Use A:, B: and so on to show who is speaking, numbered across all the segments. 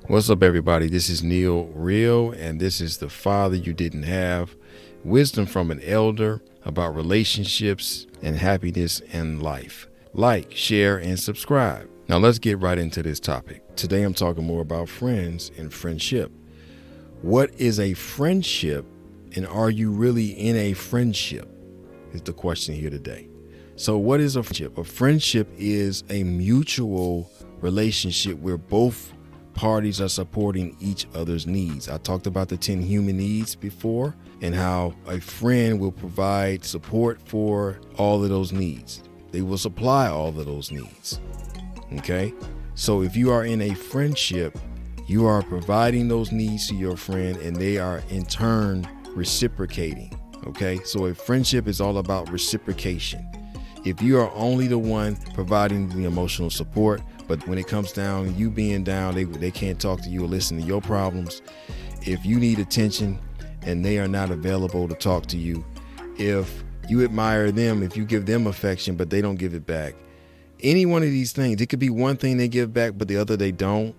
A: What's up, everybody? This is NealReal, and this is the Father You Didn't Have. Wisdom from an elder about relationships and happiness in life. Like, share, and subscribe. Now let's get right into this topic. Today I'm talking more about friends and friendship. What is a friendship, and are you really in a friendship? Is the question here today. So what is a friendship? A friendship is a mutual relationship where both parties are supporting each other's needs. I talked about the 10 human needs before and how a friend will provide support for all of those needs. They will supply all of those needs. Okay? So if you are in a friendship, you are providing those needs to your friend and they are in turn reciprocating. Okay? So a friendship is all about reciprocation. If you are only the one providing the emotional support, but when it comes down, you being down, they can't talk to you or listen to your problems. If you need attention and they are not available to talk to you, if you admire them, if you give them affection, but they don't give it back, any one of these things, it could be one thing they give back, but the other they don't.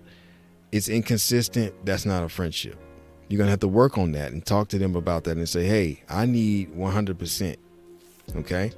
A: It's inconsistent. That's not a friendship. You're going to have to work on that and talk to them about that and say, hey, I need 100%. Okay.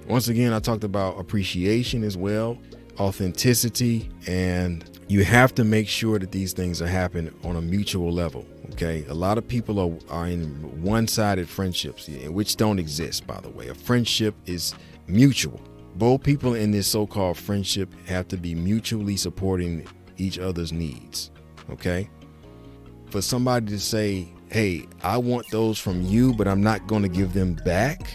A: Once again, I talked about appreciation as well, authenticity, and you have to make sure that these things are happening on a mutual level. Okay. A lot of people are in one-sided friendships, which don't exist, by the way. A friendship is mutual. Both people in this so-called friendship have to be mutually supporting each other's needs. Okay. For somebody to say, hey, I want those from you, but I'm not going to give them back.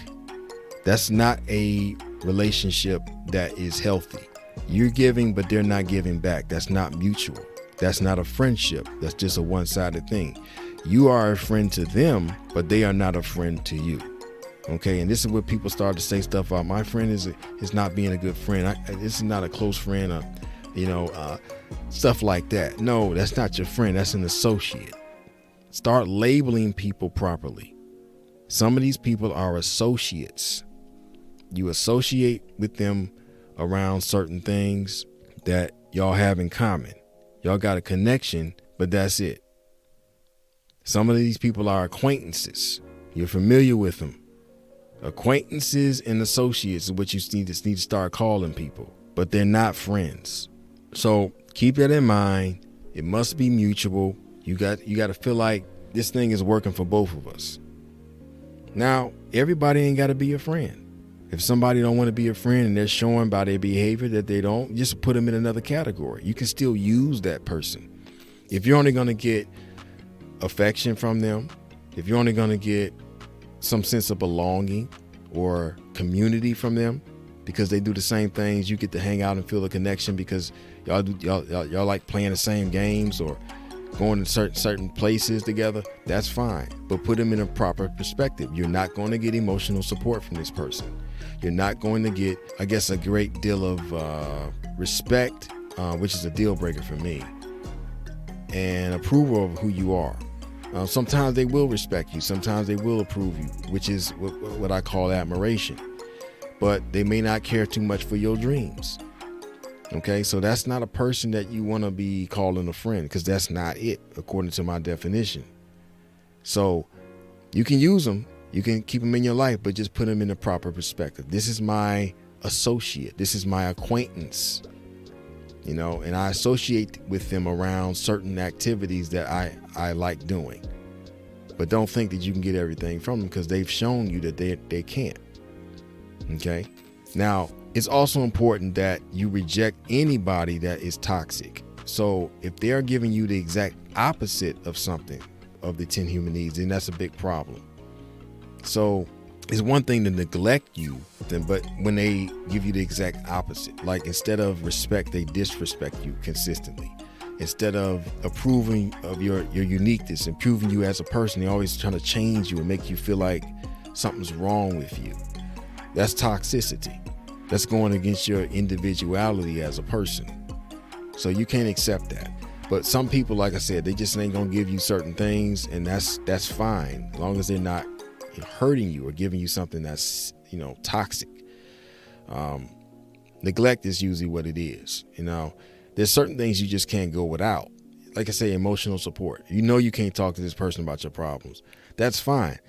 A: That's not a relationship that is healthy. You're giving, but they're not giving back. That's not mutual. That's not a friendship. That's just a one-sided thing. You are a friend to them, but they are not a friend to you. Okay, and this is where people start to say stuff about my friend is not being a good friend. This is not a close friend, stuff like that. No, that's not your friend. That's an associate. Start labeling people properly. Some of these people are associates. You associate with them around certain things that y'all have in common. Y'all got a connection, but that's it. Some of these people are acquaintances. You're familiar with them. Acquaintances and associates is what you need to start calling people, but they're not friends. So keep that in mind. It must be mutual. You got to feel like this thing is working for both of us. Now, everybody ain't got to be a friend. If somebody don't want to be a friend and they're showing by their behavior that they don't, just put them in another category. You can still use that person. If you're only going to get affection from them, if you're only going to get some sense of belonging or community from them because they do the same things, you get to hang out and feel a connection because y'all like playing the same games or going to certain places together, that's fine. But put them in a proper perspective. You're not going to get emotional support from this person. You're not going to get, I guess, a great deal of respect, which is a deal breaker for me, and approval of who you are. Sometimes they will respect you. Sometimes they will approve you, which is what I call admiration. But they may not care too much for your dreams. Okay, so that's not a person that you want to be calling a friend because that's not it, according to my definition. So you can use them. You can keep them in your life, but just put them in the proper perspective. This is my associate. This is my acquaintance, and I associate with them around certain activities that I like doing. But don't think that you can get everything from them because they've shown you that they can't. Okay. Now, it's also important that you reject anybody that is toxic. So if they're giving you the exact opposite of something of the 10 human needs, then that's a big problem. So it's one thing to neglect you, but when they give you the exact opposite, like instead of respect, they disrespect you consistently. Instead of approving of your uniqueness, improving you as a person, they're always trying to change you and make you feel like something's wrong with you. That's toxicity. That's going against your individuality as a person. So you can't accept that. But some people, like I said, they just ain't going to give you certain things, and that's fine, as long as they're not hurting you or giving you something that's, toxic. Neglect is usually what it is. There's certain things you just can't go without. like I say, emotional support. You know you can't talk to this person about your problems. That's fine.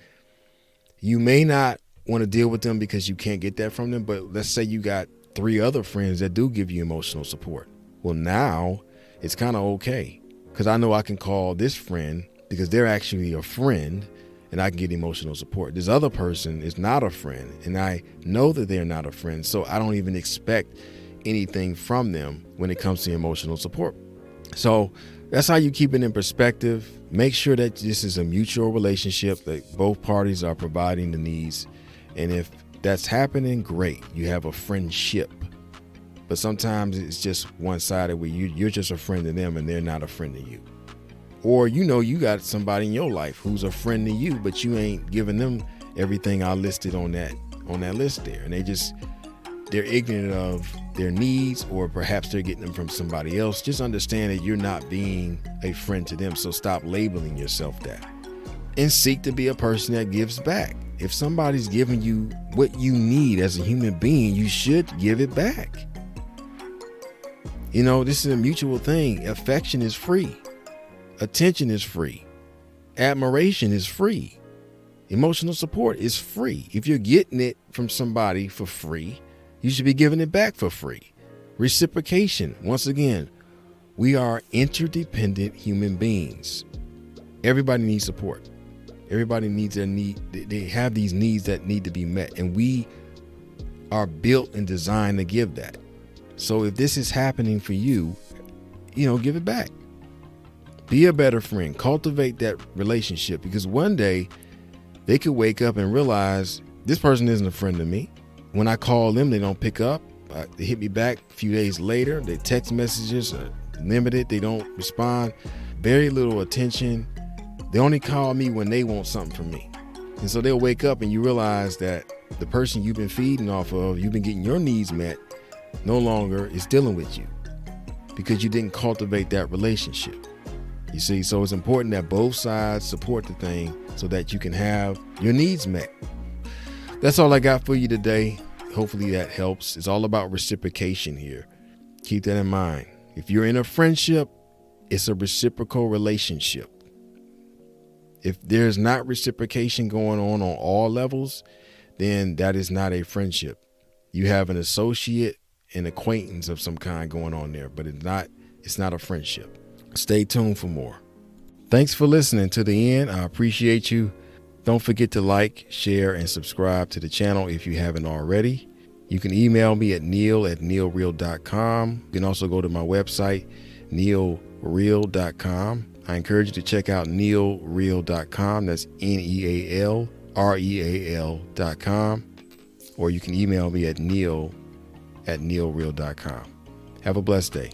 A: You may not want to deal with them because you can't get that from them, but let's say you got 3 other friends that do give you emotional support. Well, now it's kind of okay because I know I can call this friend because they're actually a friend and I can get emotional support. This other person is not a friend and I know that they're not a friend, so I don't even expect anything from them when it comes to emotional support. So that's how you keep it in perspective. Make sure that this is a mutual relationship, that both parties are providing the needs. And if that's happening, great. You have a friendship. But sometimes it's just one-sided where you're just a friend to them and they're not a friend to you. Or you got somebody in your life who's a friend to you, but you ain't giving them everything I listed on that list there. And they're ignorant of their needs, or perhaps they're getting them from somebody else. Just understand that you're not being a friend to them. So stop labeling yourself that and seek to be a person that gives back. If somebody's giving you what you need as a human being, you should give it back. This is a mutual thing. Affection is free. Attention is free. Admiration is free. Emotional support is free. If you're getting it from somebody for free, you should be giving it back for free. Reciprocation. Once again, we are interdependent human beings. Everybody needs support. Everybody needs their need. They have these needs that need to be met, and we are built and designed to give that. So if this is happening for you, give it back. Be a better friend. Cultivate that relationship, because one day they could wake up and realize this person isn't a friend to me. When I call them, they don't pick up. They hit me back a few days later. Their text messages are limited. They don't respond. Very little attention. They only call me when they want something from me. And so they'll wake up and you realize that the person you've been feeding off of, you've been getting your needs met, no longer is dealing with you because you didn't cultivate that relationship. You see, so it's important that both sides support the thing so that you can have your needs met. That's all I got for you today. Hopefully that helps. It's all about reciprocation here. Keep that in mind. If you're in a friendship, it's a reciprocal relationship. If there's not reciprocation going on all levels, then that is not a friendship. You have an associate and acquaintance of some kind going on there, but it's not a friendship. Stay tuned for more. Thanks for listening to the end. I appreciate you. Don't forget to like, share, and subscribe to the channel if you haven't already. You can email me at neal@nealreal.com. You can also go to my website, nealreal.com. I encourage you to check out NealReal.com. That's NealReal.com. Or you can email me at neal@nealreal.com. Have a blessed day.